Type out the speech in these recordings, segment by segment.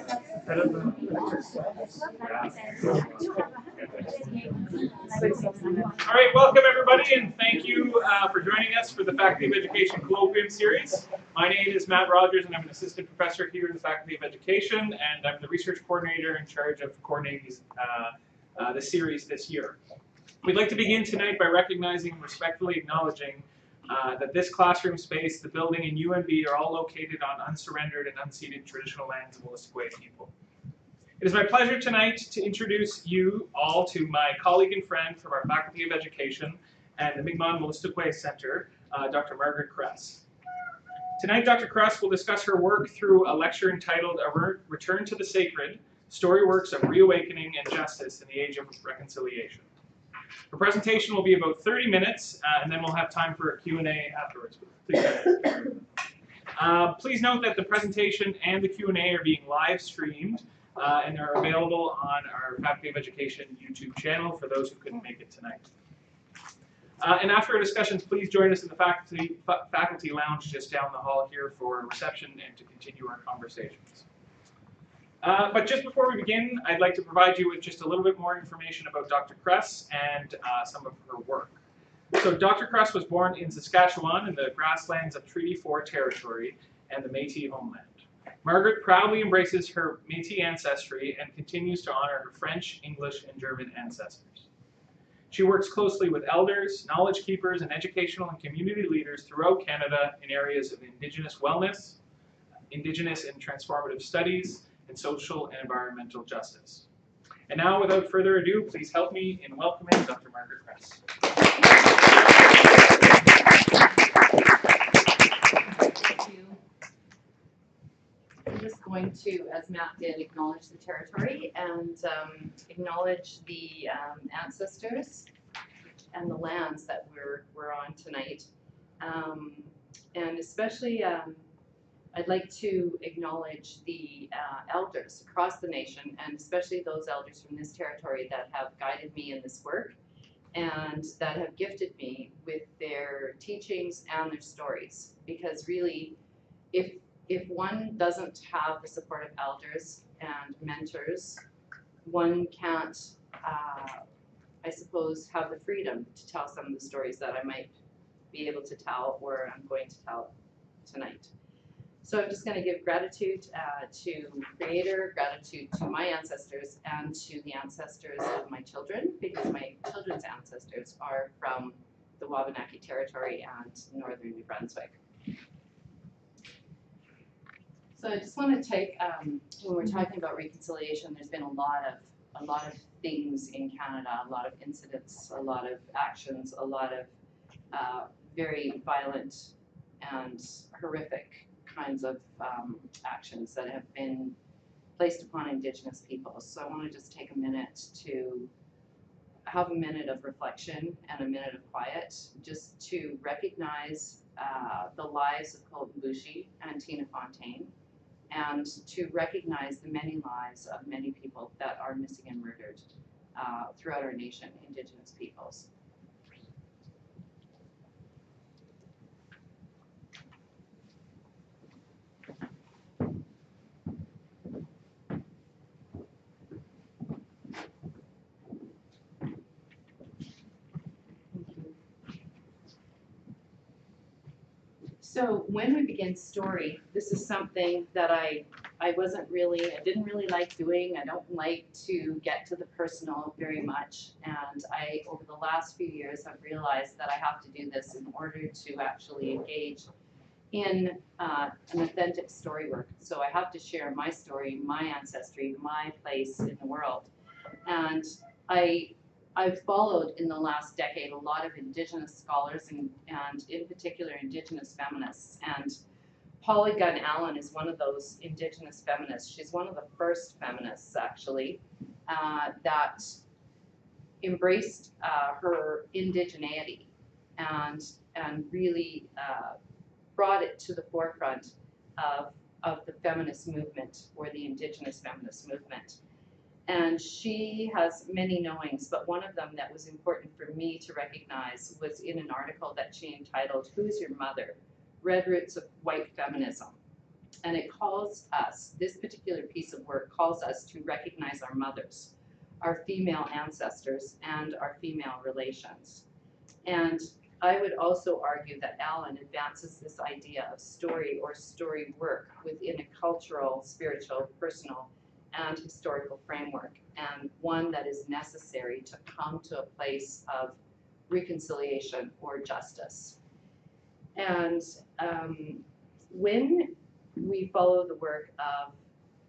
All right, welcome everybody, and thank you for joining us for the Faculty of Education Colloquium Series. My name is Matt Rogers, and I'm an assistant professor here in the Faculty of Education, and I'm the research coordinator in charge of coordinating the series this year. We'd like to begin tonight by recognizing and respectfully acknowledging that this classroom space, the building, and UNB are all located on unsurrendered and unceded traditional lands of Wolastoqey people. It is my pleasure tonight to introduce you all to my colleague and friend from our Faculty of Education and the Mi'kmaq Wolastoqey Center, Dr. Margaret Kress. Tonight, Dr. Kress will discuss her work through a lecture entitled A Return to the Sacred, Storyworks of Reawakening and Justice in the Age of Reconciliation. Her presentation will be about 30 minutes, and then we'll have time for a Q&A afterwards. Please note that the presentation and the Q&A are being live streamed, and they're available on our Faculty of Education YouTube channel for those who couldn't make it tonight. And after our discussions, please join us in the faculty lounge just down the hall here for a reception and to continue our conversations. But just before we begin, I'd like to provide you with just a little bit more information about Dr. Kress and some of her work. So Dr. Kress was born in Saskatchewan in the grasslands of Treaty 4 territory and the Métis homeland. Margaret proudly embraces her Métis ancestry and continues to honor her French, English, and German ancestors. She works closely with elders, knowledge keepers, and educational and community leaders throughout Canada in areas of Indigenous wellness, Indigenous and transformative studies, and social and environmental justice. And now, without further ado, please help me in welcoming Dr. Margaret Kress. Thank you. I'm just going to, as Matt did, acknowledge the territory and acknowledge the ancestors and the lands that we're on tonight. And especially I'd like to acknowledge the elders across the nation, and especially those elders from this territory that have guided me in this work and that have gifted me with their teachings and their stories. Because really, if one doesn't have the support of elders and mentors, one can't, I suppose, have the freedom to tell some of the stories that I might be able to tell or I'm going to tell tonight. So I'm just going to give gratitude to Creator, gratitude to my ancestors, and to the ancestors of my children, because my children's ancestors are from the Wabanaki territory and northern New Brunswick. So I just want to take, when we're talking about reconciliation, there's been a lot of things in Canada, a lot of incidents, a lot of actions, a lot of very violent and horrific kinds of actions that have been placed upon Indigenous peoples. So I want to just take a minute to have a minute of reflection and a minute of quiet, just to recognize the lives of Colton Boushie and Tina Fontaine, and to recognize the many lives of many people that are missing and murdered throughout our nation, Indigenous peoples. So when we begin story, this is something that I didn't really like doing. I don't like to get to the personal very much. And over the last few years, have realized that I have to do this in order to actually engage in an authentic story work. So I have to share my story, my ancestry, my place in the world. And I've followed in the last decade a lot of Indigenous scholars and in particular Indigenous feminists. And Polly Gunn Allen is one of those Indigenous feminists. She's one of the first feminists, actually, that embraced her indigeneity and really brought it to the forefront of the feminist movement, or the Indigenous feminist movement. And she has many knowings, but one of them that was important for me to recognize was in an article that she entitled, "Who's Your Mother? Red Roots of White Feminism." And it calls us, this particular piece of work calls us to recognize our mothers, our female ancestors, and our female relations. And I would also argue that Alan advances this idea of story or story work within a cultural, spiritual, personal, and historical framework, and one that is necessary to come to a place of reconciliation or justice. And when we follow the work of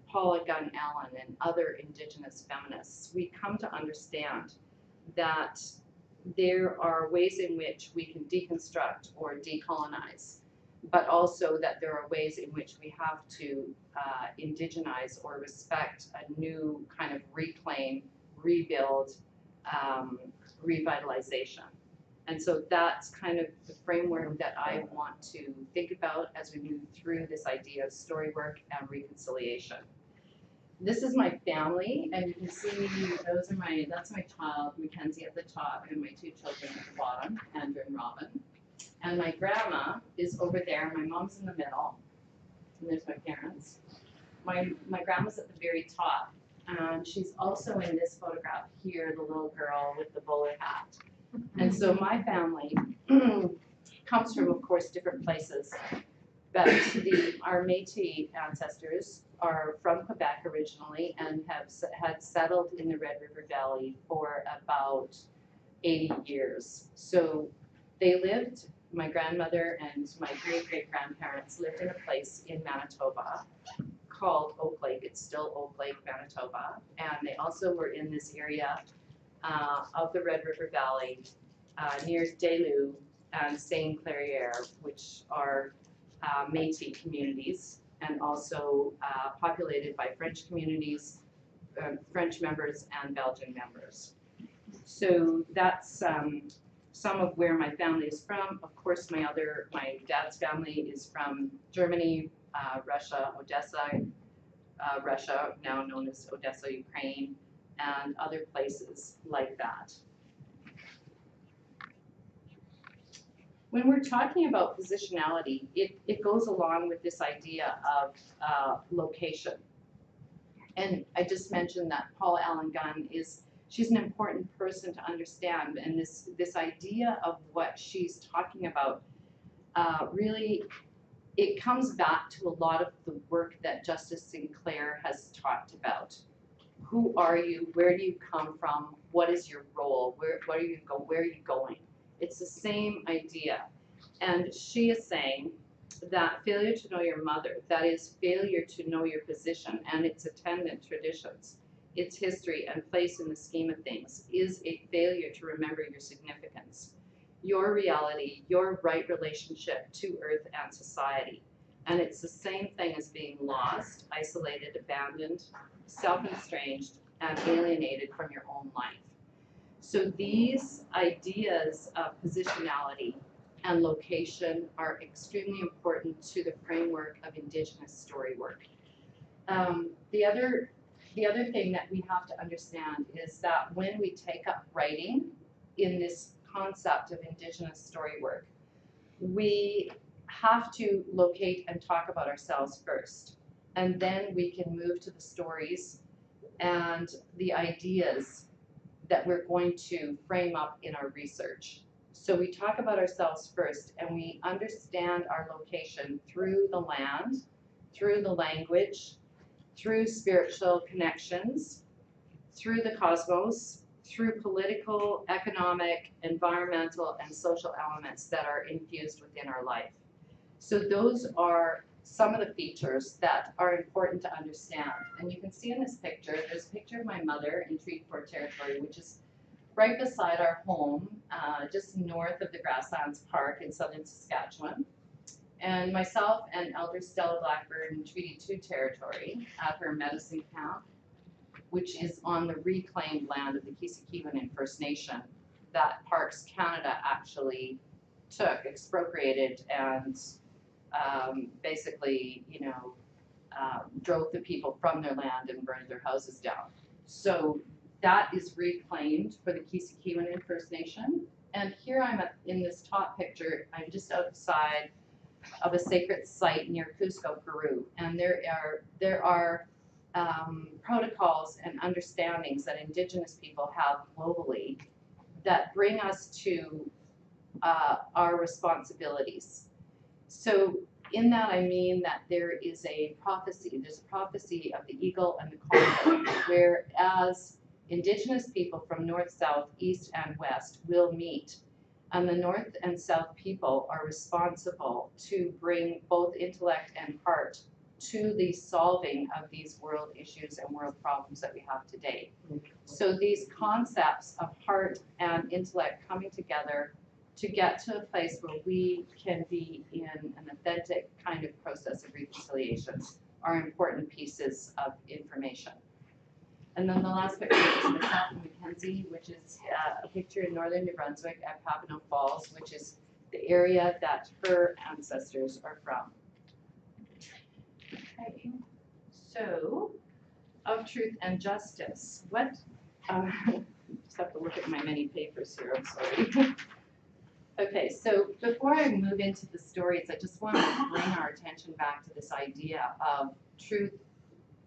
Paula Gunn Allen and other Indigenous feminists, we come to understand that there are ways in which we can deconstruct or decolonize, but also that there are ways in which we have to indigenize or respect a new kind of reclaim, rebuild, revitalization. And so that's kind of the framework that I want to think about as we move through this idea of story work and reconciliation. This is my family, and you can see that's my child, Mackenzie, at the top, and my two children at the bottom, Andrew and Robin. And my grandma is over there, my mom's in the middle, and there's my parents. My grandma's at the very top, and she's also in this photograph here, the little girl with the bowler hat. And so my family comes from, of course, different places, but our Métis ancestors are from Quebec originally and had settled in the Red River Valley for about 80 years. So they lived, my grandmother and my great-great-grandparents lived in a place in Manitoba called Oak Lake. It's still Oak Lake, Manitoba. And they also were in this area of the Red River Valley near Deluw and Saint Clairiere, which are Métis communities, and also populated by French communities, French members and Belgian members. So that's some of where my family is from. Of course, my dad's family is from Germany, Russia, Odessa, Russia, now known as Odessa, Ukraine, and other places like that. When we're talking about positionality, it goes along with this idea of location. And I just mentioned that Paula Allen Gunn she's an important person to understand, and this idea of what she's talking about really, it comes back to a lot of the work that Justice Sinclair has talked about. Who are you? Where do you come from? What is your role? Where are you going? It's the same idea. And she is saying that failure to know your mother, that is failure to know your position and its attendant traditions, its history and place in the scheme of things, is a failure to remember your significance, your reality, your right relationship to earth and society. And it's the same thing as being lost, isolated, abandoned, self-estranged, and alienated from your own life. So these ideas of positionality and location are extremely important to the framework of Indigenous story work. The other thing that we have to understand is that when we take up writing in this concept of Indigenous story work, we have to locate and talk about ourselves first, and then we can move to the stories and the ideas that we're going to frame up in our research. So we talk about ourselves first, and we understand our location through the land, through the language, through spiritual connections, through the cosmos, through political, economic, environmental, and social elements that are infused within our life. So those are some of the features that are important to understand. And you can see in this picture, there's a picture of my mother in Treaty 4 territory, which is right beside our home, just north of the Grasslands Park in southern Saskatchewan. And myself and Elder Stella Blackburn in Treaty 2 territory at her medicine camp, which is on the reclaimed land of the Kisakhiwinin First Nation that Parks Canada actually took, expropriated, and basically, drove the people from their land and burned their houses down. So that is reclaimed for the Kisakhiwinin First Nation. And here I'm in this top picture, I'm just outside of a sacred site near Cusco, Peru. And there are protocols and understandings that Indigenous people have globally that bring us to our responsibilities. So in that I mean that there is a prophecy. There's a prophecy of the eagle and the condor, whereas Indigenous people from north, south, east, and west will meet. And the north and south people are responsible to bring both intellect and heart to the solving of these world issues and world problems that we have today. So these concepts of heart and intellect coming together to get to a place where we can be in an authentic kind of process of reconciliation are important pieces of information. And then the last picture is myself and Mackenzie, which is a picture in northern New Brunswick at Papineau Falls, which is the area that her ancestors are from. Okay, so of truth and justice. What? Just have to look at my many papers here. I'm sorry. Okay, so before I move into the stories, I just want to bring our attention back to this idea of truth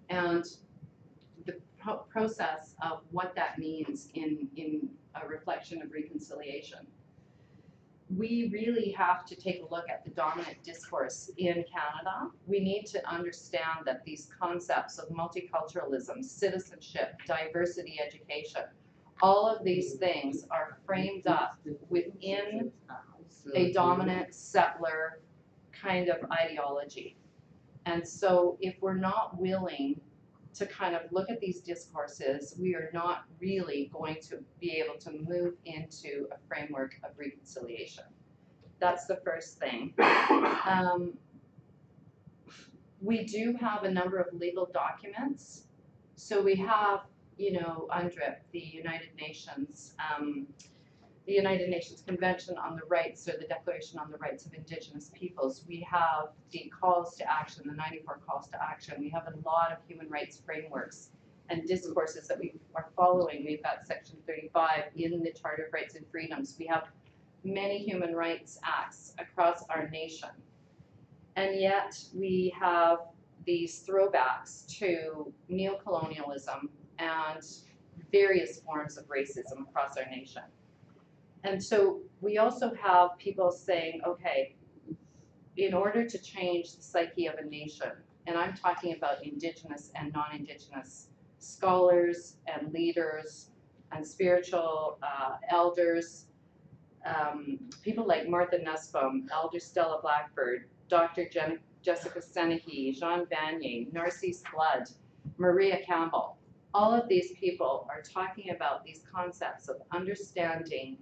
and the process of what that means in a reflection of reconciliation. We really have to take a look at the dominant discourse in Canada. We need to understand that these concepts of multiculturalism, citizenship, diversity, education, all of these things are framed up within a dominant settler kind of ideology. And so if we're not willing to kind of look at these discourses, we are not really going to be able to move into a framework of reconciliation. That's the first thing. We do have a number of legal documents. So we have, you know, UNDRIP, the United Nations Convention on the Rights, or the Declaration on the Rights of Indigenous Peoples. We have the calls to action, the 94 calls to action. We have a lot of human rights frameworks and discourses that we are following. We've got Section 35 in the Charter of Rights and Freedoms. We have many human rights acts across our nation. And yet we have these throwbacks to neocolonialism and various forms of racism across our nation. And so we also have people saying, okay, in order to change the psyche of a nation, and I'm talking about Indigenous and non-Indigenous scholars and leaders and spiritual elders, people like Martha Nussbaum, Elder Stella Blackbird, Dr. Jessica Senehi, Jean Vanier, Narcisse Flood, Maria Campbell. All of these people are talking about these concepts of understanding,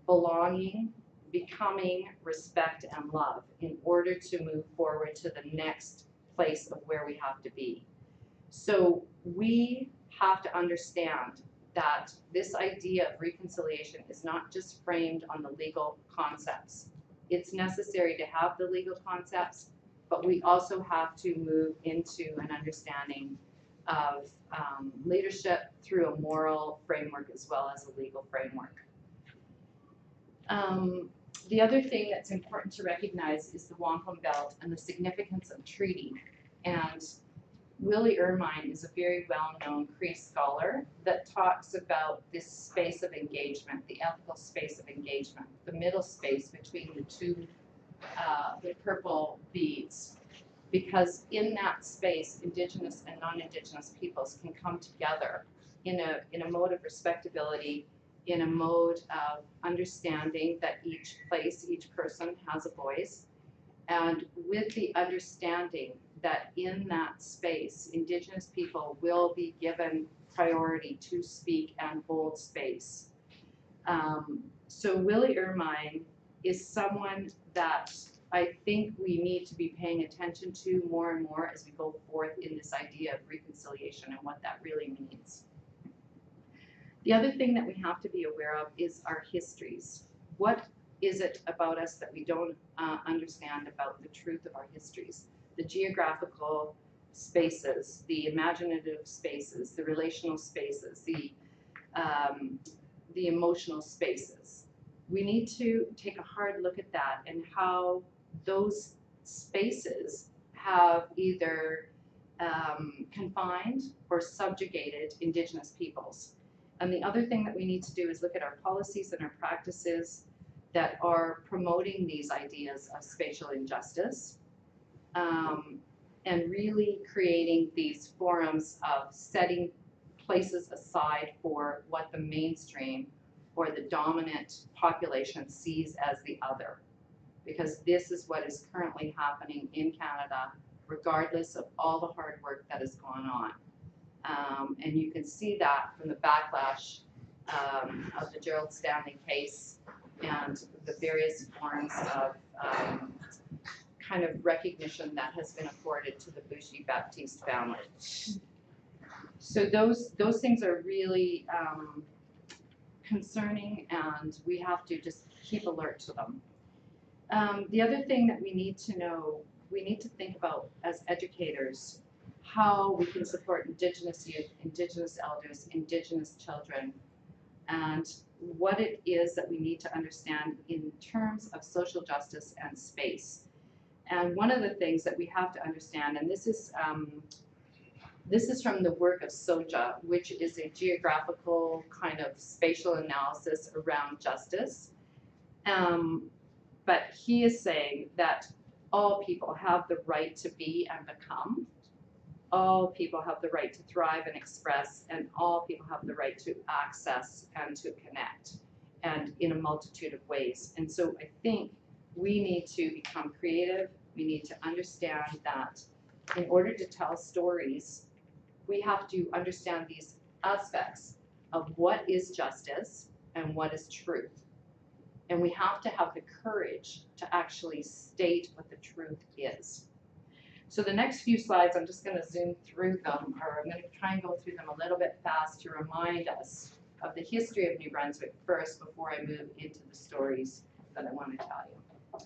belonging, becoming, respect, and love in order to move forward to the next place of where we have to be. So we have to understand that this idea of reconciliation is not just framed on the legal concepts. It's necessary to have the legal concepts, but we also have to move into an understanding of leadership through a moral framework as well as a legal framework. The other thing that's important to recognize is the wampum belt and the significance of treaty. And Willie Ermine is a very well-known Cree scholar that talks about this space of engagement, the ethical space of engagement, the middle space between the two, the purple beads. Because in that space, Indigenous and non-Indigenous peoples can come together in a mode of respectability, in a mode of understanding that each place, each person has a voice, and with the understanding that in that space, Indigenous people will be given priority to speak and hold space. So Willie Ermine is someone that I think we need to be paying attention to more and more as we go forth in this idea of reconciliation and what that really means. The other thing that we have to be aware of is our histories. What is it about us that we don't understand about the truth of our histories? The geographical spaces, the imaginative spaces, the relational spaces, the emotional spaces. We need to take a hard look at that and how those spaces have either confined or subjugated Indigenous peoples. And the other thing that we need to do is look at our policies and our practices that are promoting these ideas of spatial injustice, and really creating these forums of setting places aside for what the mainstream or the dominant population sees as the other. Because this is what is currently happening in Canada, regardless of all the hard work that has gone on. And you can see that from the backlash of the Gerald Stanley case and the various forms of kind of recognition that has been afforded to the Boucher Baptiste family. So those things are really concerning, and we have to just keep alert to them. The other thing that we need to know, we need to think about as educators, how we can support Indigenous youth, Indigenous elders, Indigenous children, and what it is that we need to understand in terms of social justice and space. And one of the things that we have to understand, and this is from the work of SOJA, which is a geographical kind of spatial analysis around justice. But he is saying that all people have the right to be and become. All people have the right to thrive and express, and all people have the right to access and to connect, and in a multitude of ways. And so I think we need to become creative. We need to understand that in order to tell stories, we have to understand these aspects of what is justice and what is truth. And we have to have the courage to actually state what the truth is. So the next few slides, I'm just going to zoom through them, or I'm going to try and go through them a little bit fast to remind us of the history of New Brunswick first before I move into the stories that I want to tell you.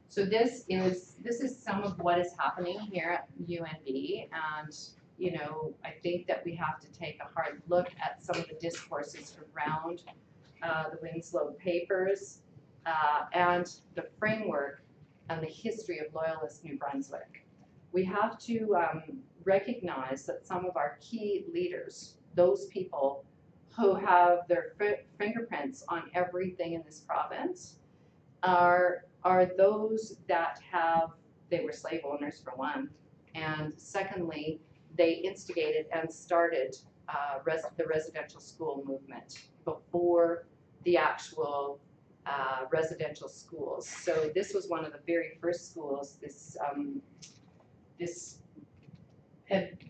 So this is some of what is happening here at UNB, and you know, I think that we have to take a hard look at some of the discourses around the Winslow papers and the framework and the history of Loyalist New Brunswick. We have to recognize that some of our key leaders, those people who have their fingerprints on everything in this province, are those that they were slave owners for one, and secondly, they instigated and started the residential school movement before the actual residential schools. So this was one of the very first schools this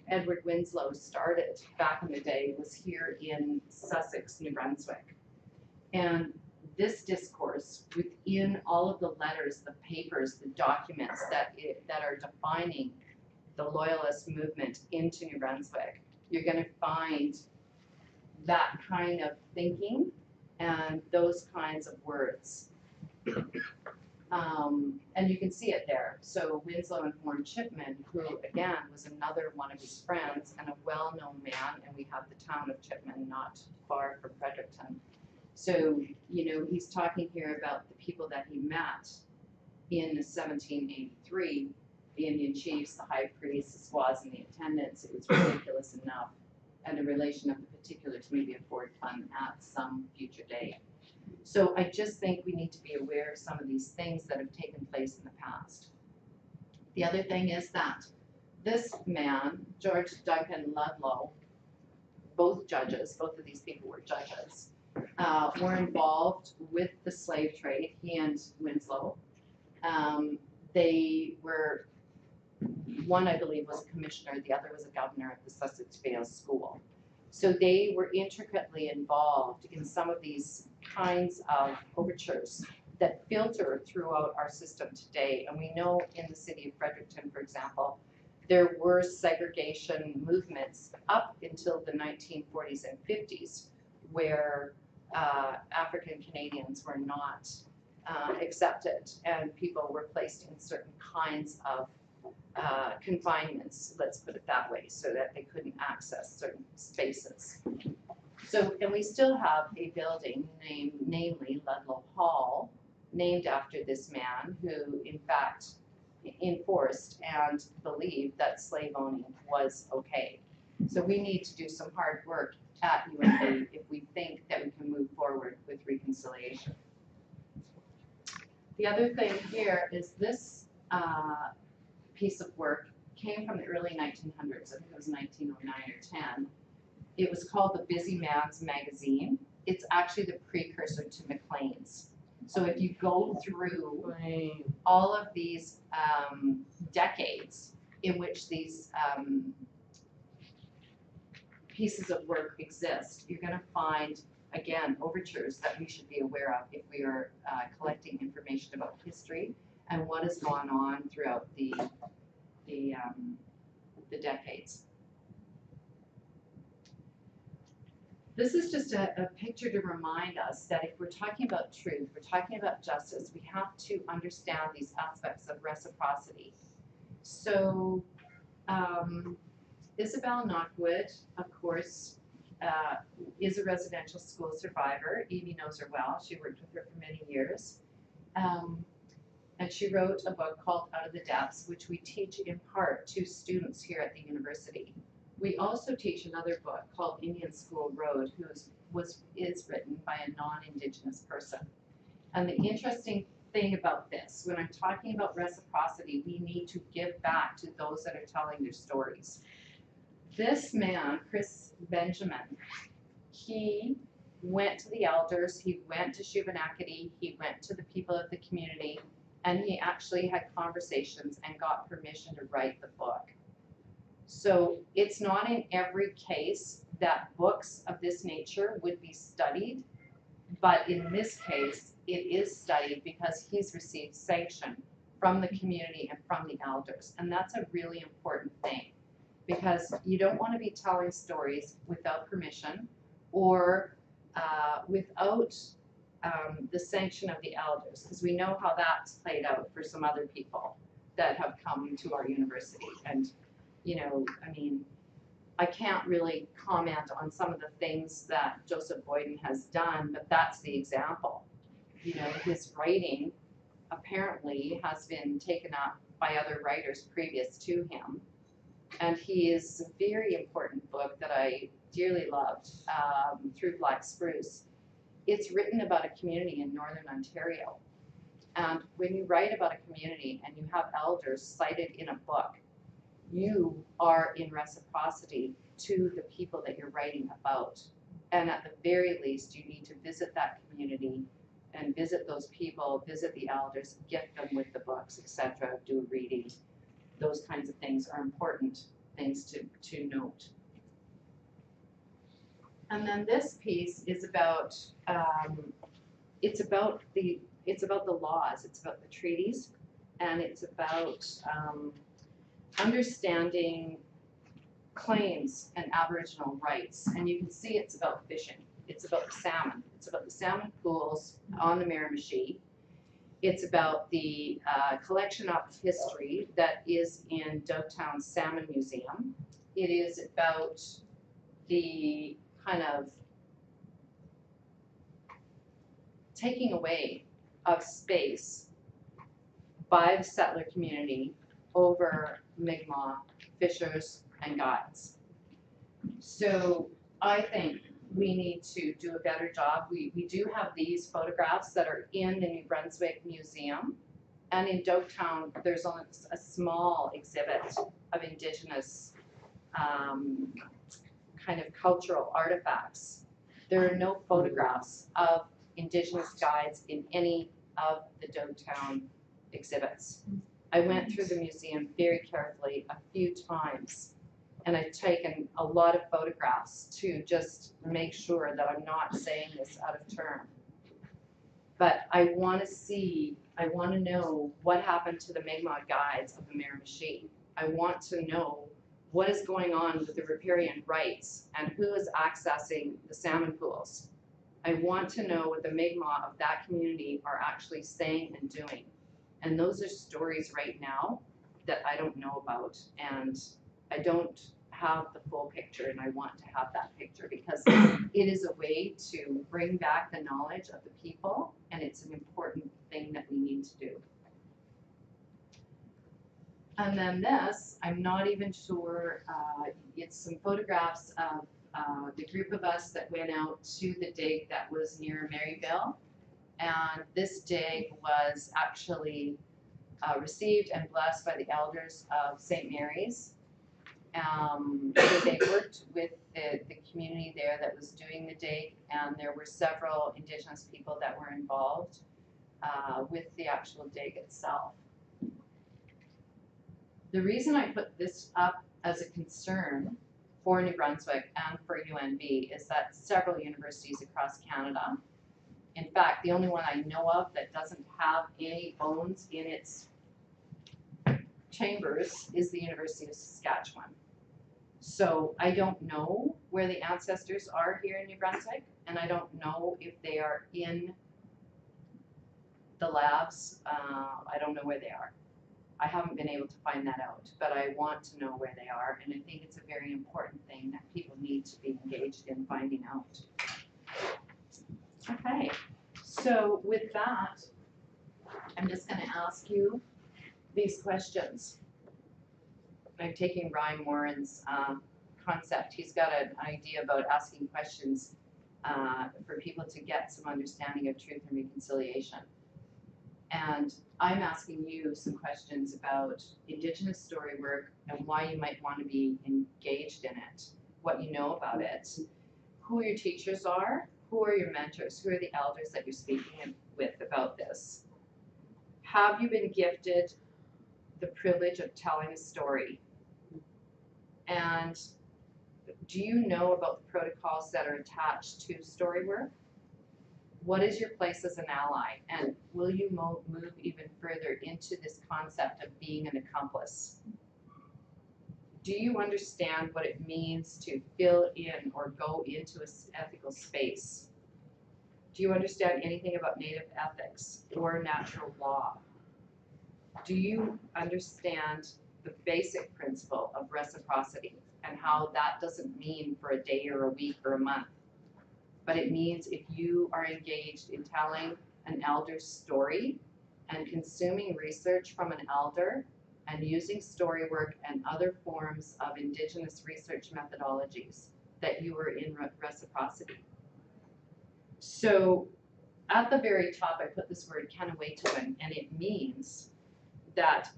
Edward Winslow started back in the day, was here in Sussex, New Brunswick. And this discourse, within all of the letters, the papers, the documents that are defining the Loyalist movement into New Brunswick, you're going to find that kind of thinking and those kinds of words. And you can see it there. So Winslow informed Chipman, who again was another one of his friends and a well-known man, and we have the town of Chipman not far from Fredericton. So, you know, he's talking here about the people that he met in 1783, the Indian chiefs, the high priests, the squaws, and the attendants. It was ridiculous enough, and a relation of the particular to maybe afford fun at some future day. So I just think we need to be aware of some of these things that have taken place in the past. The other thing is that this man, George Duncan Ludlow, both of these people were judges, were involved with the slave trade, he and Winslow. They were, one I believe was a commissioner, the other was a governor of the Sussex Vale School. So they were intricately involved in some of these kinds of overtures that filter throughout our system today. And we know in the city of Fredericton, for example, there were segregation movements up until the 1940s and 50s where African Canadians were not accepted, and people were placed in certain kinds of confinements, let's put it that way, so that they couldn't access certain spaces. So, and we still have a building namely Ludlow Hall, named after this man who, in fact, enforced and believed that slave owning was okay. So we need to do some hard work at UNB if we think that we can move forward with reconciliation. The other thing here is this piece of work came from the early 1900s. I think it was 1909 or 10. It was called the Busy Man's Magazine. It's actually the precursor to Maclean's. So if you go through all of these decades in which these pieces of work exist, you're going to find, again, overtures that we should be aware of if we are collecting information about history and what has gone on throughout the decades. This is just a picture to remind us that if we're talking about truth, we're talking about justice, we have to understand these aspects of reciprocity. So Isabel Knockwood, of course, is a residential school survivor. Evie knows her well. She worked with her for many years. And she wrote a book called Out of the Depths, which we teach in part to students here at the university. We also teach another book called Indian School Road, is written by a non-Indigenous person. And the interesting thing about this, when I'm talking about reciprocity, we need to give back to those that are telling their stories. This man, Kress Benjamin, he went to the elders, he went to Shubenacadie, he went to the people of the community, and he actually had conversations and got permission to write the book. So it's not in every case that books of this nature would be studied, but in this case, it is studied because he's received sanction from the community and from the elders. And that's a really important thing, because you don't want to be telling stories without permission or without the sanction of the elders, because we know how that's played out for some other people that have come to our university. And, you know, I mean, I can't really comment on some of the things that Joseph Boyden has done, but that's the example. You know, his writing apparently has been taken up by other writers previous to him. And he is a very important book that I dearly loved, Through Black Spruce. It's written about a community in Northern Ontario. And when you write about a community and you have elders cited in a book, you are in reciprocity to the people that you're writing about. And at the very least, you need to visit that community and visit those people, visit the elders, gift them with the books, etc., do a reading. Those kinds of things are important things to note. And then this piece is about it's about the laws, it's about the treaties, and it's about understanding claims and Aboriginal rights. And you can see it's about fishing. It's about the salmon. It's about the salmon pools on the Miramichi. It's about the collection of history that is in Dogtown Salmon Museum. It is about the kind of taking away of space by the settler community over Mi'kmaq fishers and guides. So I think we need to do a better job. We do have these photographs that are in the New Brunswick Museum, and in Dogtown there's only a small exhibit of Indigenous kind of cultural artifacts. There are no photographs of Indigenous guides in any of the Dogtown exhibits. I went through the museum very carefully a few times, and I've taken a lot of photographs to just make sure that I'm not saying this out of turn. But I want to know what happened to the Mi'kmaq guides of the Miramichi. I want to know what is going on with the riparian rights and who is accessing the salmon pools. I want to know what the Mi'kmaq of that community are actually saying and doing. And those are stories right now that I don't know about, and I don't have the full picture, and I want to have that picture because it is a way to bring back the knowledge of the people, and it's an important thing that we need to do. And then this, I'm not even sure, it's some photographs of the group of us that went out to the dig that was near Maryville. And this dig was actually received and blessed by the elders of St. Mary's. So they worked with the community there that was doing the dig, and there were several Indigenous people that were involved with the actual dig itself. The reason I put this up as a concern for New Brunswick and for UNB is that several universities across Canada, in fact, the only one I know of that doesn't have any bones in its chambers is the University of Saskatchewan. So I don't know where the ancestors are here in New Brunswick, and I don't know if they are in the labs. I don't know where they are. I haven't been able to find that out, but I want to know where they are, and I think it's a very important thing that people need to be engaged in finding out. Okay, so with that, I'm just going to ask you these questions. I'm taking Ryan Warren's concept. He's got an idea about asking questions for people to get some understanding of truth and reconciliation. And I'm asking you some questions about Indigenous story work and why you might want to be engaged in it, what you know about it, who your teachers are, who are your mentors, who are the elders that you're speaking with about this. Have you been gifted the privilege of telling a story? And do you know about the protocols that are attached to story work? What is your place as an ally? And will you move even further into this concept of being an accomplice? Do you understand what it means to fill in or go into an ethical space? Do you understand anything about Native ethics or natural law? Do you understand the basic principle of reciprocity and how that doesn't mean for a day or a week or a month, but it means if you are engaged in telling an elder's story and consuming research from an elder and using story work and other forms of Indigenous research methodologies, that you are in reciprocity. So at the very top, I put this word Kenawaytuan, and it means that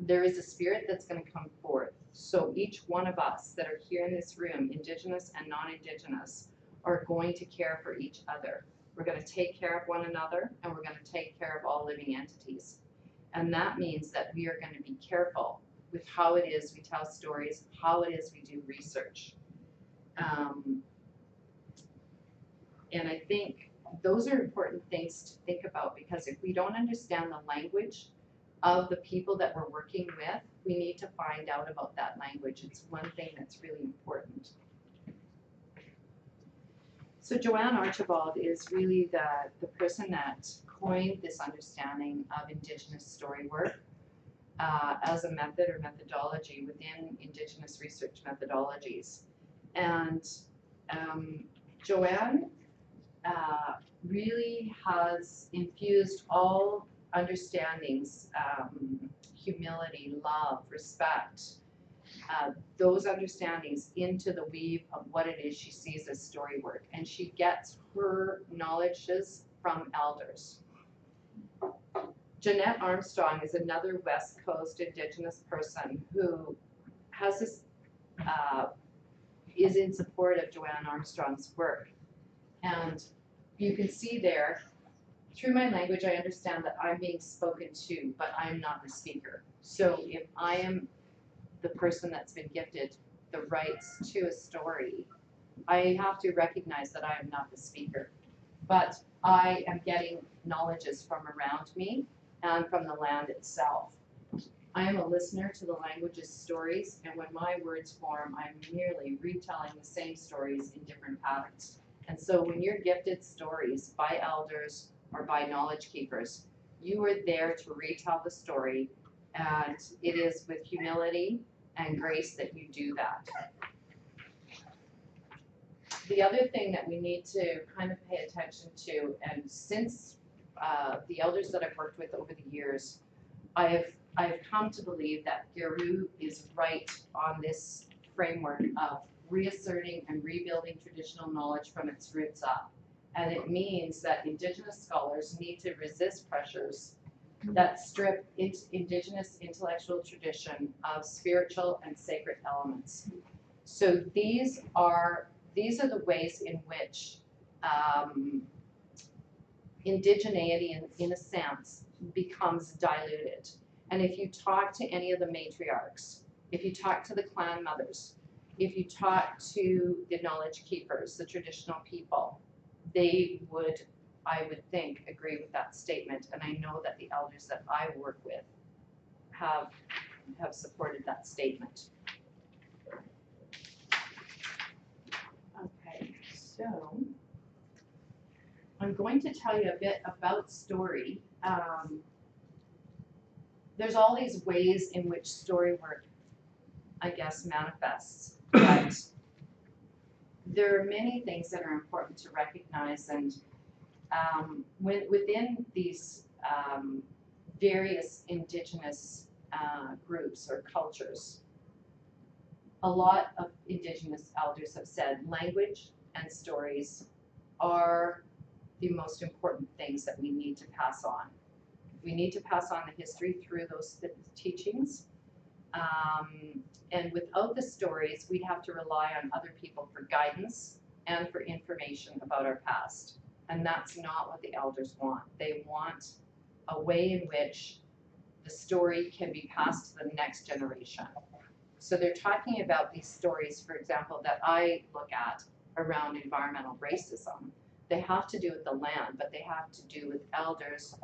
there is a spirit that's going to come forth. So each one of us that are here in this room, Indigenous and non-Indigenous, are going to care for each other. We're going to take care of one another, and we're going to take care of all living entities. And that means that we are going to be careful with how it is we tell stories, how it is we do research. And I think those are important things to think about, because if we don't understand the language of the people that we're working with, we need to find out about that language. It's one thing that's really important. So Joanne Archibald is really the person that coined this understanding of Indigenous story work as a method or methodology within Indigenous research methodologies. And Joanne really has infused all understandings, humility, love, respect, those understandings into the weave of what it is she sees as story work. And she gets her knowledges from elders. Jeanette Armstrong is another West Coast Indigenous person who has this, is in support of Joanne Armstrong's work. And you can see there, through my language, I understand that I'm being spoken to, but I'm not the speaker. So if I am the person that's been gifted the rights to a story, I have to recognize that I am not the speaker. But I am getting knowledges from around me and from the land itself. I am a listener to the language's stories, and when my words form, I'm merely retelling the same stories in different patterns. And so when you're gifted stories by elders or by knowledge keepers, you are there to retell the story, and it is with humility and grace that you do that. The other thing that we need to kind of pay attention to, and since the elders that I've worked with over the years, I've come to believe that Guru is right on this framework of reasserting and rebuilding traditional knowledge from its roots up. And it means that Indigenous scholars need to resist pressures that strip Indigenous intellectual tradition of spiritual and sacred elements. So these are the ways in which indigeneity, in a sense, becomes diluted. And if you talk to any of the matriarchs, if you talk to the clan mothers, if you talk to the knowledge keepers, the traditional people, they would, I would think, agree with that statement. And I know that the elders that I work with have supported that statement. Okay, so I'm going to tell you a bit about story. There's all these ways in which story work, I guess, manifests, but there are many things that are important to recognize, and within these various Indigenous groups or cultures, a lot of Indigenous elders have said language and stories are the most important things that we need to pass on. We need to pass on the history through those teachings. And without the stories, we'd have to rely on other people for guidance and for information about our past. And that's not what the elders want. They want a way in which the story can be passed to the next generation. So they're talking about these stories, for example, that I look at around environmental racism. They have to do with the land, but they have to do with elders'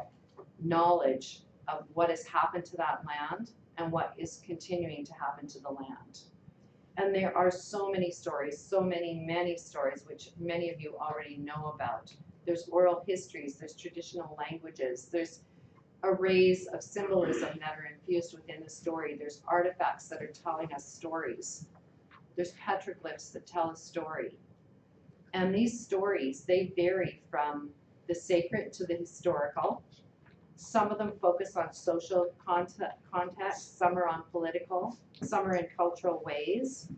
knowledge of what has happened to that land and what is continuing to happen to the land. And there are so many stories, so many stories, which many of you already know about. There's oral histories, there's traditional languages, there's arrays of symbolism that are infused within the story. There's artifacts that are telling us stories. There's petroglyphs that tell a story. And these stories, they vary from the sacred to the historical. Some of them focus on social context, some are on political, some are in cultural ways.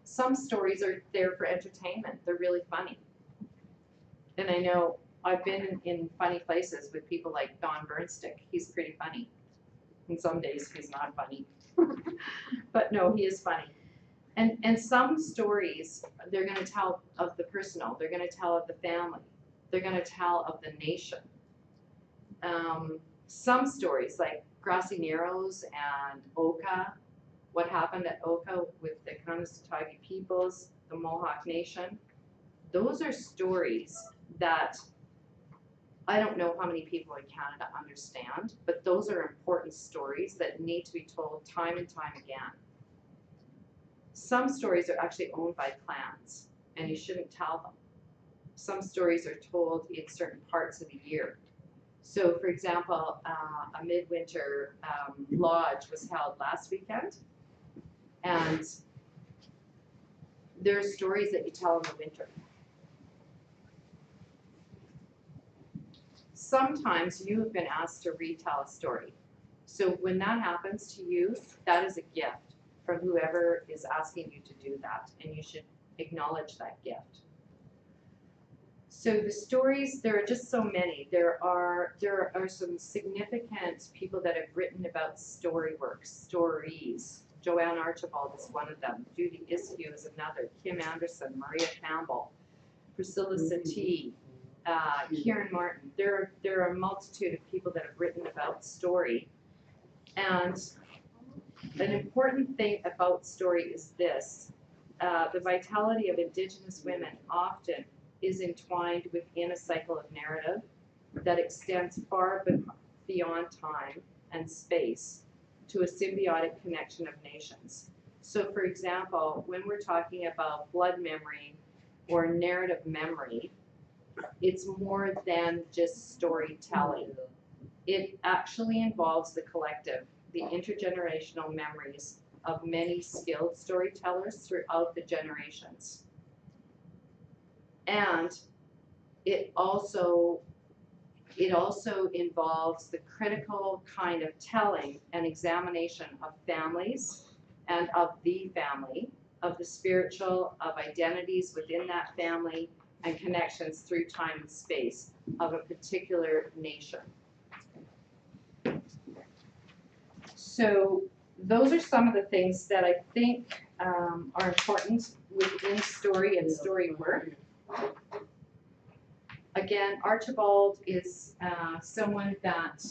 Some stories are there for entertainment. They're really funny. And I know I've been in funny places with people like Don Burnstick. He's pretty funny. And some days he's not funny. But no, he is funny. And some stories, they're going to tell of the personal. They're going to tell of the family. They're going to tell of the nation. Some stories, like Grassy Narrows and Oka, what happened at Oka with the Kanesatake peoples, the Mohawk Nation, those are stories that I don't know how many people in Canada understand, but those are important stories that need to be told time and time again. Some stories are actually owned by clans, and you shouldn't tell them. Some stories are told in certain parts of the year. So, for example, a midwinter lodge was held last weekend, and there are stories that you tell in the winter. Sometimes you have been asked to retell a story. So when that happens to you, that is a gift from whoever is asking you to do that, and you should acknowledge that gift. So the stories, there are just so many. There are some significant people that have written about Storyworks, stories. Joanne Archibald is one of them. Judy Iskew is another. Kim Anderson, Maria Campbell, Priscilla Satie, Kieran Martin. There are a multitude of people that have written about story. And an important thing about story is this. The vitality of Indigenous women often is entwined within a cycle of narrative that extends far beyond time and space to a symbiotic connection of nations. So for example, when we're talking about blood memory or narrative memory, it's more than just storytelling. It actually involves the collective, the intergenerational memories of many skilled storytellers throughout the generations. And it also It also involves the critical kind of telling and examination of families and of the family, of the spiritual, of identities within that family, and connections through time and space of a particular nation. So those are some of the things that I think are important within story and story work. Again, Archibald is someone that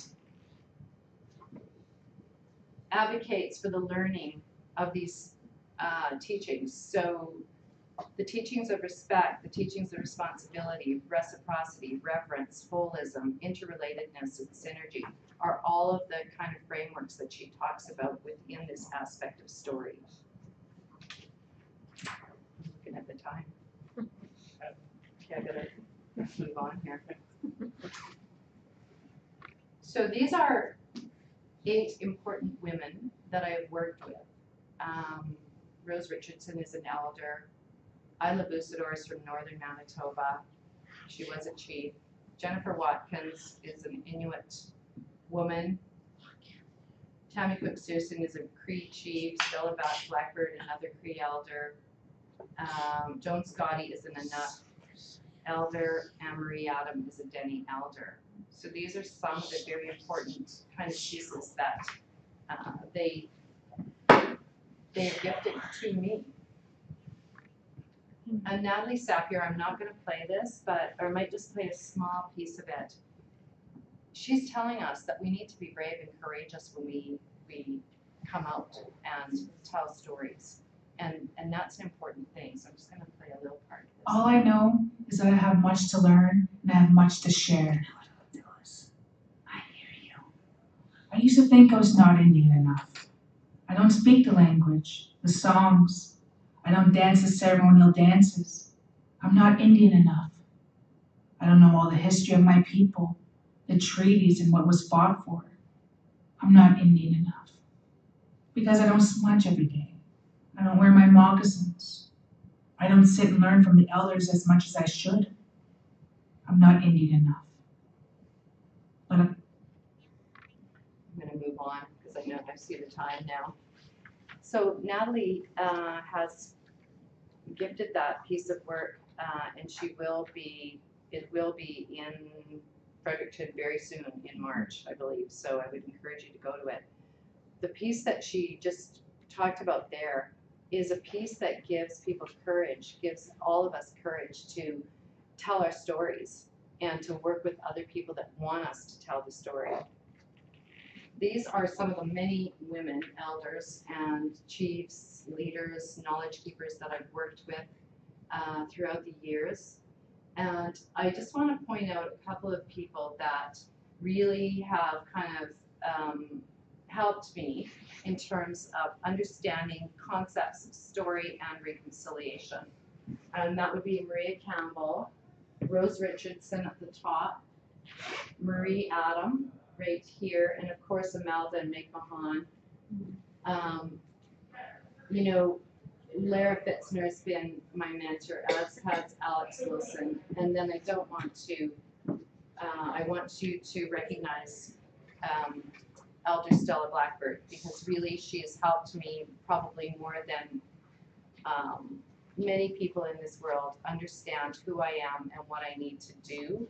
advocates for the learning of these teachings. So the teachings of respect, the teachings of responsibility, reciprocity, reverence, holism, interrelatedness, and synergy are all of the kind of frameworks that she talks about within this aspect of story. Looking at the time. Okay, I better move on here. So these are 8 important women that I have worked with. Rose Richardson is an elder. Isla Busador is from northern Manitoba. She was a chief. Jennifer Watkins is an Inuit woman. Tammy Cook-Searson is a Cree chief. Stella Blackbird, another Cree elder. Joan Scotty is an Inuk elder. Anne Marie Adam is a Dene elder. So these are some of the very important kind of pieces that they have gifted to me. And Natalie Sapir, I'm not going to play this, but or I might just play a small piece of it. She's telling us that we need to be brave and courageous when we come out and tell stories. And that's an important thing. So I'm just going to play a little part of this. All I know is that I have much to learn and I have much to share. I hear you. I used to think I was not Indian enough. I don't speak the language, the songs. I don't dance the ceremonial dances. I'm not Indian enough. I don't know all the history of my people, the treaties and what was fought for. I'm not Indian enough. Because I don't smudge every day. I don't wear my moccasins. I don't sit and learn from the elders as much as I should. I'm not Indian enough. But I'm going to move on because I know I see the time now. So Natalie has gifted that piece of work, and it will be in Fredericton very soon in March, I believe. So I would encourage you to go to it. The piece that she just talked about there is a piece that gives people courage, gives all of us courage to tell our stories and to work with other people that want us to tell the story. These are some of the many women, elders and chiefs, leaders, knowledge keepers that I've worked with throughout the years. And I just want to point out a couple of people that really have kind of helped me in terms of understanding concepts of story and reconciliation. And that would be Maria Campbell, Rose Richardson at the top, Marie Adam, right here, and of course Imelda and Meg Mahan. You know, Lara Fitzner has been my mentor, as has Alex Wilson. And then I don't want to, I want you to recognize Elder Stella Blackbird, because really she has helped me probably more than many people in this world understand who I am and what I need to do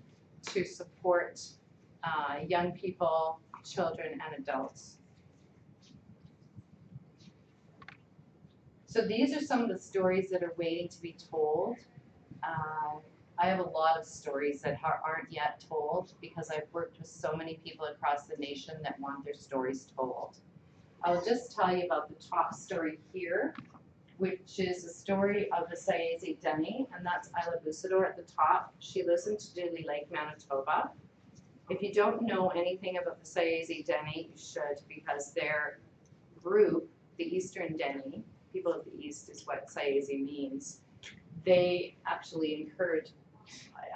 to support young people, children, and adults. So these are some of the stories that are waiting to be told. I have a lot of stories that aren't yet told because I've worked with so many people across the nation that want their stories told. I'll just tell you about the top story here, which is a story of the Sayezi Dene, and that's Isla Busador at the top. She lives in Dooley Lake, Manitoba. If you don't know anything about the Sayezi Dene, you should, because their group, the Eastern Dene, people of the East is what Sayezi means, they actually incurred,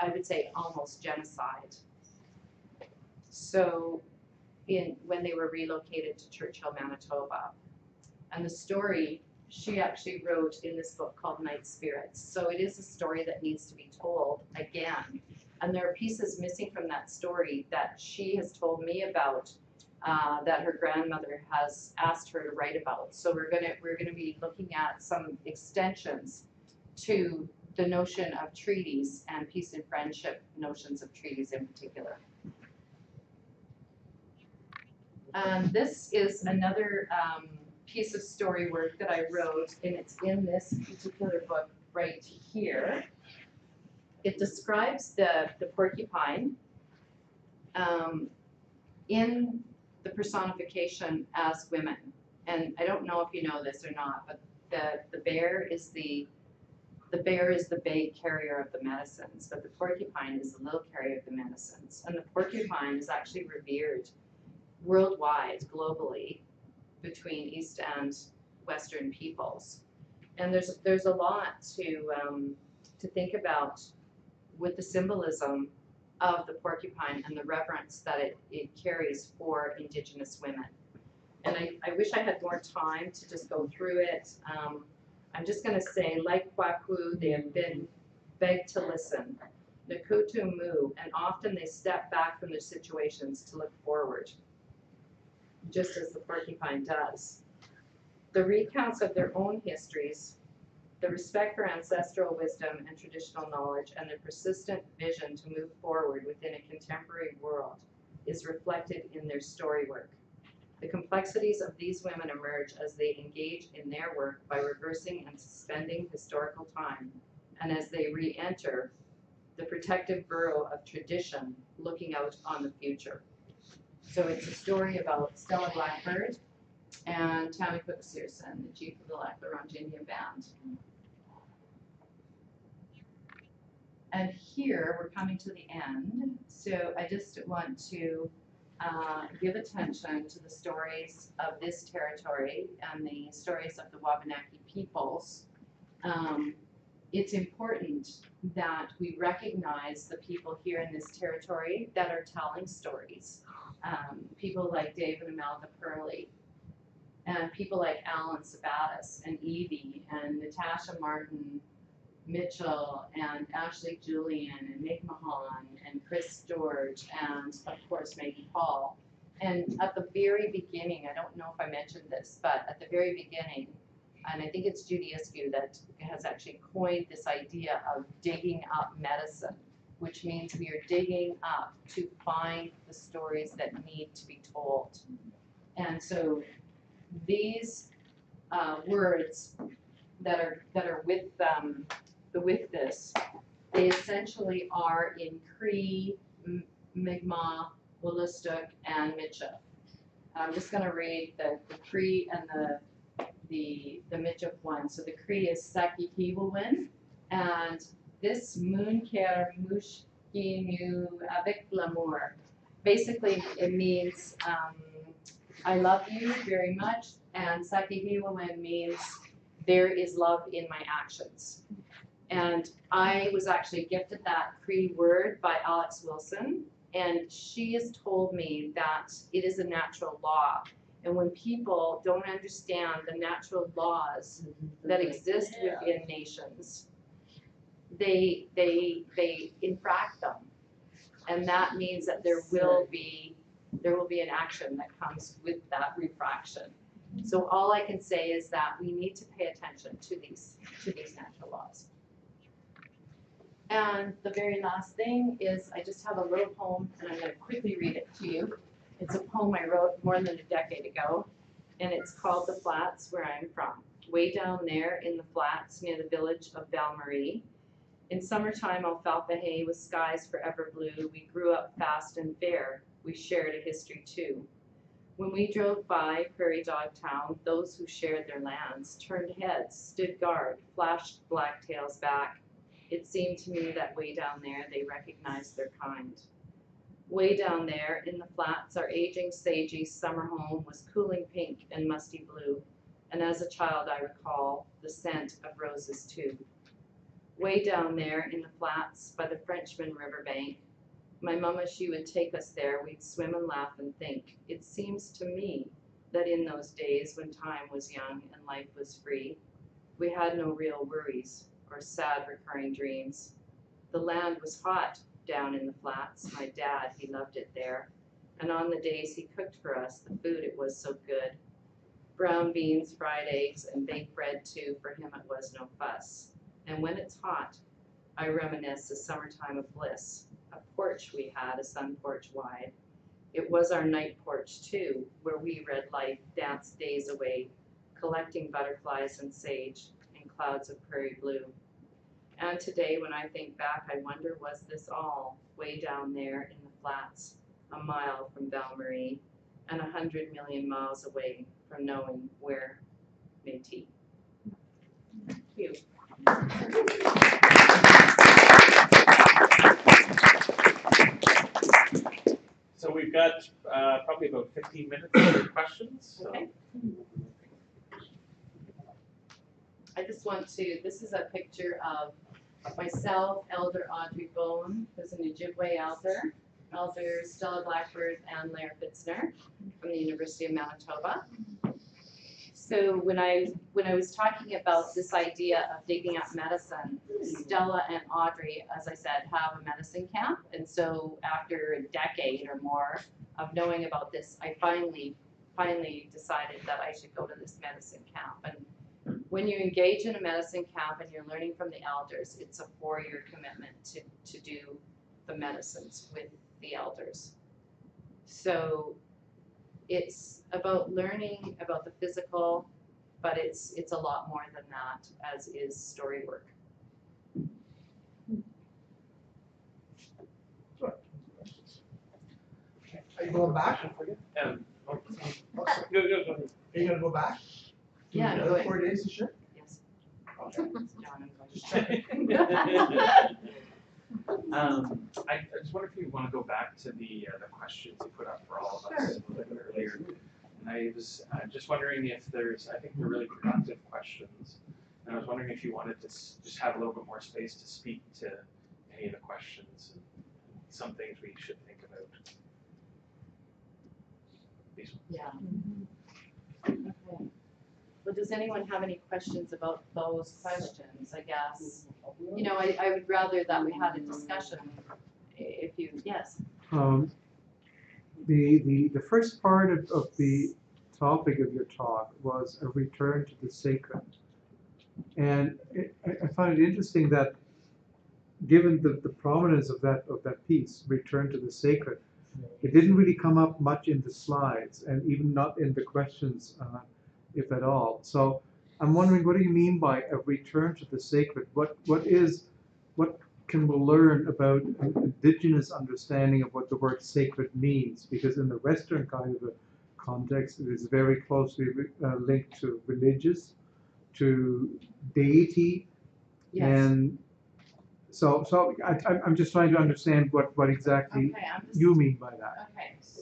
I would say, almost genocide. So when they were relocated to Churchill, Manitoba. And the story she actually wrote in this book called Night Spirits. So it is a story that needs to be told again, And there are pieces missing from that story that she has told me about, that her grandmother has asked her to write about. So we're gonna be looking at some extensions to the notion of treaties and peace and friendship notions of treaties in particular. This is another piece of story work that I wrote, and it's in this particular book right here. It describes the porcupine in the personification as women. And I don't know if you know this or not, but the bear is the big carrier of the medicines, but the porcupine is the little carrier of the medicines. And the porcupine is actually revered worldwide, globally, between East and Western peoples. And there's a lot to think about with the symbolism of the porcupine and the reverence that it carries for Indigenous women. And I wish I had more time to just go through it. I'm just going to say, like Kwaku, they have been begged to listen. Nakutu move, and often they step back from their situations to look forward, just as the porcupine does. The recounts of their own histories, the respect for ancestral wisdom and traditional knowledge, and their persistent vision to move forward within a contemporary world is reflected in their story work. The complexities of these women emerge as they engage in their work by reversing and suspending historical time, and as they re-enter the protective burrow of tradition, looking out on the future. So it's a story about Stella Blackbird and Tammy Cook-Searson, the chief of the Lac La Ronge Indian Band. And here we're coming to the end, so I just want to give attention to the stories of this territory and the stories of the Wabanaki peoples. It's important that we recognize the people here in this territory that are telling stories. People like David and Amalda Purley, and people like Alan Sabatis and Evie and Natasha Martin Mitchell and Ashley Julian and Meg Mahan and Chris George and of course Maggie Paul. And at the very beginning, I don't know if I mentioned this, but at the very beginning, and I think it's Judy Askew that has actually coined this idea of digging up medicine, which means we are digging up to find the stories that need to be told. And so these words that are with this, they essentially are in Cree, Mi'kmaq, Wolastoq, and Michif. I'm just going to read the Cree and the Michif one. So the Cree is Sakihiwawin, and this Moonker Mushkinu avec l'amour. Basically, it means I love you very much, and Sakihiwawin means there is love in my actions. And I was actually gifted that Cree word by Alex Wilson, and she has told me that it is a natural law. And when people don't understand the natural laws that exist within nations, they infract them. And that means that there will be an action that comes with that refraction. So all I can say is that we need to pay attention to these natural laws. And the very last thing is I just have a little poem, and I'm going to quickly read it to you. It's a poem I wrote more than a decade ago, and it's called The Flats, Where I'm From. Way down there in the flats near the village of Val-Marie, in summertime alfalfa hay with skies forever blue, we grew up fast and fair. We shared a history too. When we drove by Prairie Dog Town, those who shared their lands turned heads, stood guard, flashed black tails back. It seemed to me that way down there they recognized their kind. Way down there in the flats, our aging sagey summer home was cooling pink and musty blue, and as a child I recall the scent of roses too. Way down there in the flats by the Frenchman riverbank, my mama, she would take us there, we'd swim and laugh and think. It seems to me that in those days when time was young and life was free, we had no real worries or sad recurring dreams. The land was hot, down in the flats. My dad, he loved it there. And on the days he cooked for us, the food, it was so good. Brown beans, fried eggs, and baked bread too. For him it was no fuss. And when it's hot, I reminisce the summertime of bliss. A porch we had, a sun porch wide. It was our night porch too, where we read life, danced days away, collecting butterflies and sage in clouds of prairie blue. And today when I think back, I wonder, was this all way down there in the flats, a mile from Val-Marie, and 100 million miles away from knowing where Métis. Thank you. So we've got probably about 15 minutes for questions. So. Okay. I just want to, this is a picture of myself, Elder Audrey Bone, who's an Ojibwe elder, Elder Stella Blackbird, and Lair Fitzner from the University of Manitoba. So when I was talking about this idea of digging up medicine, Stella and Audrey, as I said, have a medicine camp. And so after a decade or more of knowing about this, I finally decided that I should go to this medicine camp. And when you engage in a medicine camp and you're learning from the elders, it's a 4-year commitment to do the medicines with the elders. So it's about learning about the physical, but it's a lot more than that, as is story work. Sure. Are you going back? Go. Are you gonna go back? Yeah, I'm Another going. 4 days this year? Yes. Okay. John, I'm going. Just checking. I just wonder if you want to go back to the questions you put up for all of us a little bit earlier. And I was just wondering if there's, I think they're really productive questions. And I was wondering if you wanted to just have a little bit more space to speak to any of the questions and some things we should think about. These ones. Yeah. Okay. Well, does anyone have any questions about those questions, I guess? You know, I would rather that we had a discussion if you, yes. The first part of the topic of your talk was a return to the sacred. And I find it interesting that given the prominence of that piece, return to the sacred, it didn't really come up much in the slides and even not in the questions, if at all. So I'm wondering, what do you mean by a return to the sacred? What can we learn about an indigenous understanding of what the word sacred means? Because in the Western kind of a context, it is very closely linked to religious, to deity, Yes. and so I'm just trying to understand what exactly Okay, you mean by that. Okay, so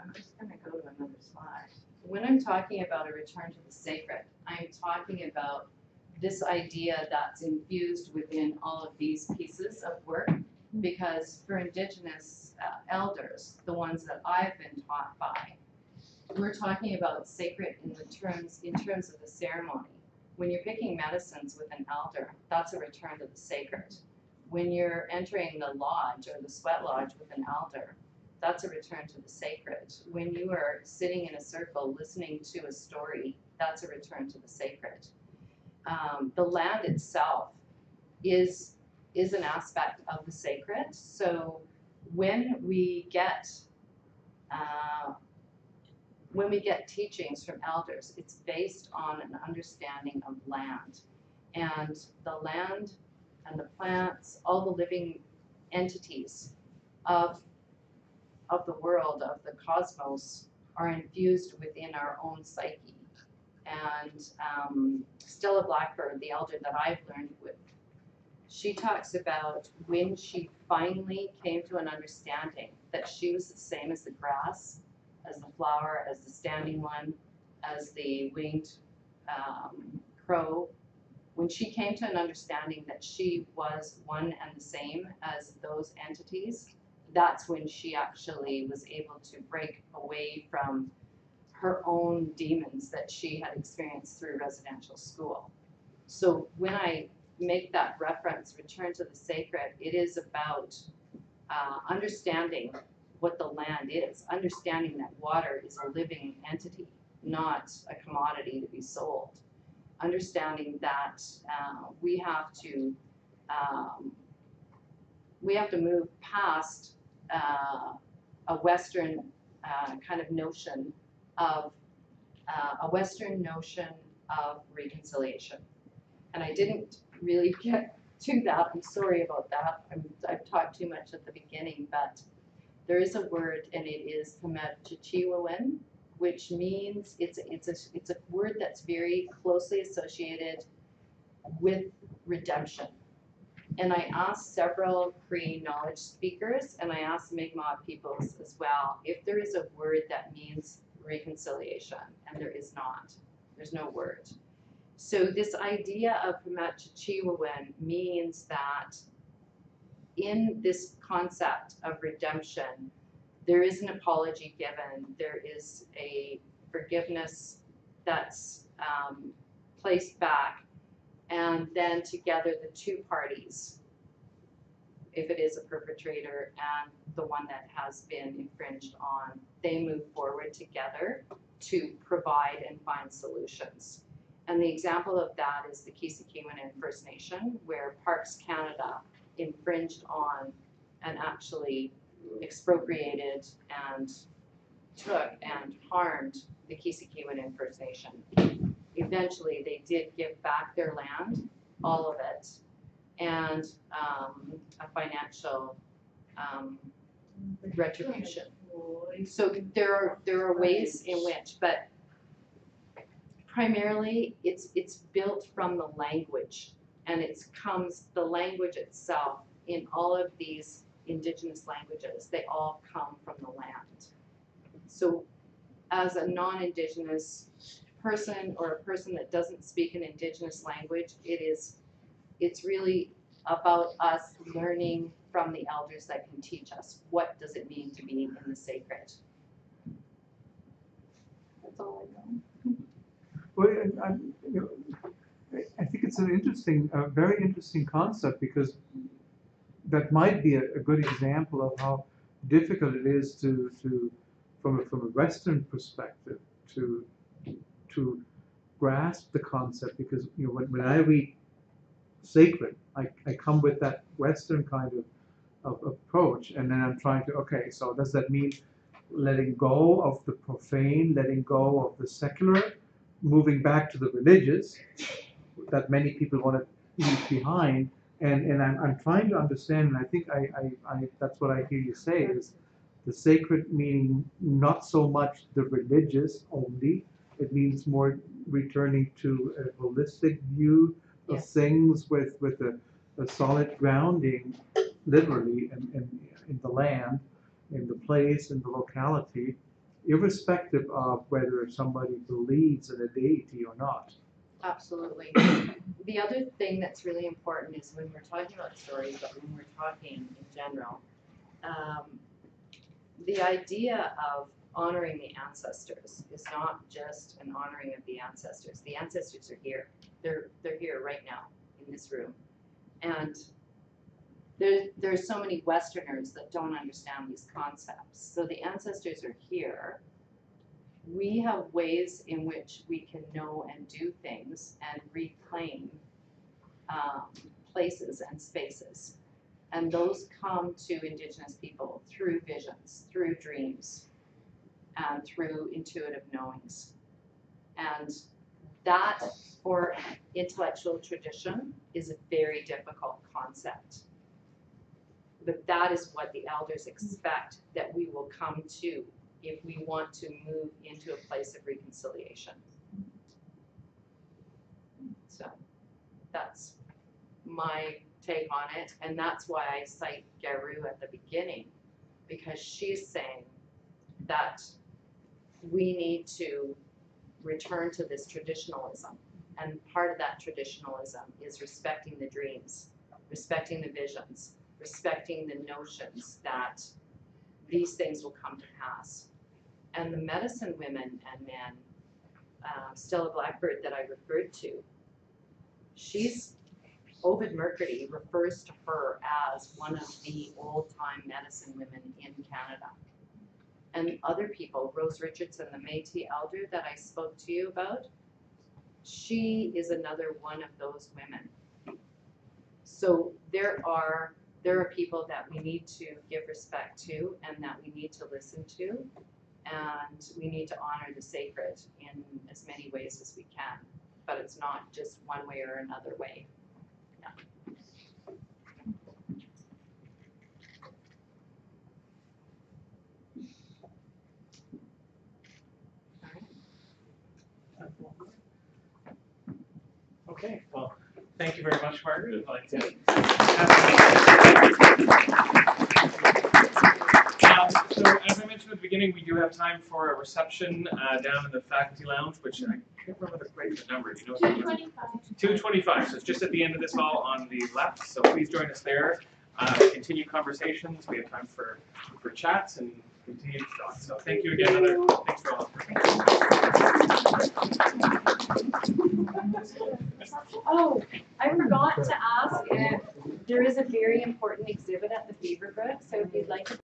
I'm just going to go to another slide. When I'm talking about a return to the sacred, I'm talking about this idea that's infused within all of these pieces of work, because for Indigenous elders, the ones that I've been taught by, we're talking about sacred in terms of the ceremony. When you're picking medicines with an elder, that's a return to the sacred. When you're entering the lodge or the sweat lodge with an elder, that's a return to the sacred. When you are sitting in a circle listening to a story, that's a return to the sacred. The land itself is an aspect of the sacred. So when we get teachings from elders, it's based on an understanding of land. And the land and the plants, all the living entities of the world, of the cosmos, are infused within our own psyche. And Stella Blackbird, the elder that I've learned with, she talks about when she finally came to an understanding that she was the same as the grass, as the flower, as the standing one, as the winged crow. When she came to an understanding that she was one and the same as those entities, that's when she actually was able to break away from her own demons that she had experienced through residential school. So when I make that reference, return to the sacred, it is about understanding what the land is, understanding that water is a living entity, not a commodity to be sold, understanding that we have to move past a Western kind of notion of reconciliation. And I didn't really get to that. I'm sorry about that. I've talked too much at the beginning, but there is a word, and it is Positionality, which means it's a word that's very closely associated with redemption. And I asked several Cree knowledge speakers, and I asked Mi'kmaq peoples as well, if there is a word that means reconciliation, and there is not. There's no word. So this idea of Positionality means that in this concept of redemption, there is an apology given, there is a forgiveness that's placed back, and then together the two parties, if it is a perpetrator and the one that has been infringed on, they move forward together to provide and find solutions. And the example of that is the Kisekewin First Nation, where Parks Canada infringed on and actually expropriated and took and harmed the Kisekewin First Nation. Eventually, they did give back their land, all of it, and a financial retribution. So there are ways in which, but primarily it's built from the language, and the language itself in all of these Indigenous languages, they all come from the land. So as a non-Indigenous person or a person that doesn't speak an Indigenous language, it's really about us learning from the elders that can teach us what does it mean to be in the sacred. That's all I know. Well, I think it's an interesting, very interesting concept, because that might be a good example of how difficult it is to from a Western perspective, to grasp the concept, because when I read sacred, I come with that Western kind of approach, and then I'm trying to, okay, so does that mean letting go of the profane, letting go of the secular, moving back to the religious that many people want to leave behind? And I'm trying to understand, and I think I that's what I hear you say, is the sacred meaning not so much the religious only. It means more returning to a holistic view of Yes. things with a solid grounding, literally, in the land, in the place, in the locality, irrespective of whether somebody believes in a deity or not. Absolutely. The other thing that's really important is when we're talking about stories, but when we're talking in general, the idea of honoring the ancestors is not just an honoring of the ancestors. The ancestors are here. They're here right now in this room. And there's so many Westerners that don't understand these concepts. So the ancestors are here. We have ways in which we can know and do things and reclaim places and spaces. And those come to Indigenous people through visions, through dreams, and through intuitive knowings. And that, for intellectual tradition, is a very difficult concept. But that is what the elders expect that we will come to if we want to move into a place of reconciliation. So that's my take on it, and that's why I cite Garu at the beginning, because she's saying that we need to return to this traditionalism, and part of that traditionalism is respecting the dreams, respecting the visions, respecting the notions that these things will come to pass. And the medicine women and men, Stella Blackbird that I referred to, she's Ovid Mercury refers to her as one of the old-time medicine women in Canada. And other people, Rose Richardson, the Métis elder that I spoke to you about, she is another one of those women. So there are people that we need to give respect to and that we need to listen to, and we need to honor the sacred in as many ways as we can. But it's not just one way or another way. Okay, well, thank you very much, Margaret. I'd like to so as I mentioned at the beginning, we do have time for a reception down in the faculty lounge, which I can't remember quite the number. Do you know? 225. So it's just at the end of this hall on the left. So please join us there. Continue conversations. We have time for chats and continued thoughts. So thank you again. Thanks for all. Oh, I forgot to ask if there is a very important exhibit at the Beaverbrook, so if you'd like to